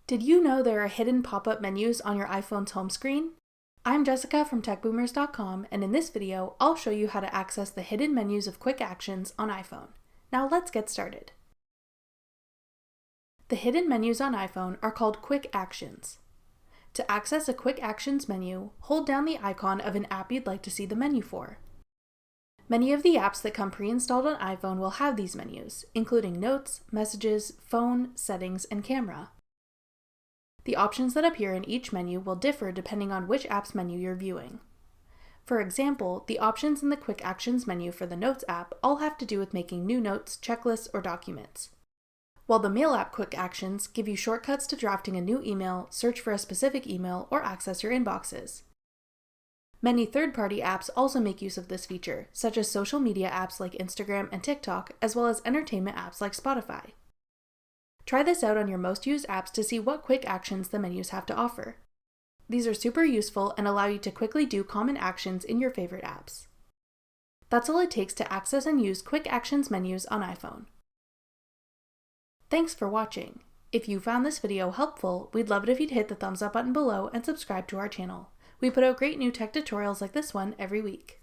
Did you know there are hidden pop-up menus on your iPhone's home screen? I'm Jessica from techboomers.com, and in this video, I'll show you how to access the hidden menus of quick actions on iPhone. Now let's get started. The hidden menus on iPhone are called quick actions. To access a quick actions menu, hold down the icon of an app you'd like to see the menu for. Many of the apps that come pre-installed on iPhone will have these menus, including Notes, Messages, Phone, Settings, and Camera. The options that appear in each menu will differ depending on which app's menu you're viewing. For example, the options in the Quick Actions menu for the Notes app all have to do with making new notes, checklists, or documents. While the Mail app Quick Actions give you shortcuts to drafting a new email, search for a specific email, or access your inboxes. Many third-party apps also make use of this feature, such as social media apps like Instagram and TikTok, as well as entertainment apps like Spotify. Try this out on your most used apps to see what quick actions the menus have to offer. These are super useful and allow you to quickly do common actions in your favorite apps. That's all it takes to access and use quick actions menus on iPhone. Thanks for watching. If you found this video helpful, we'd love it if you'd hit the thumbs up button below and subscribe to our channel. We put out great new tech tutorials like this one every week.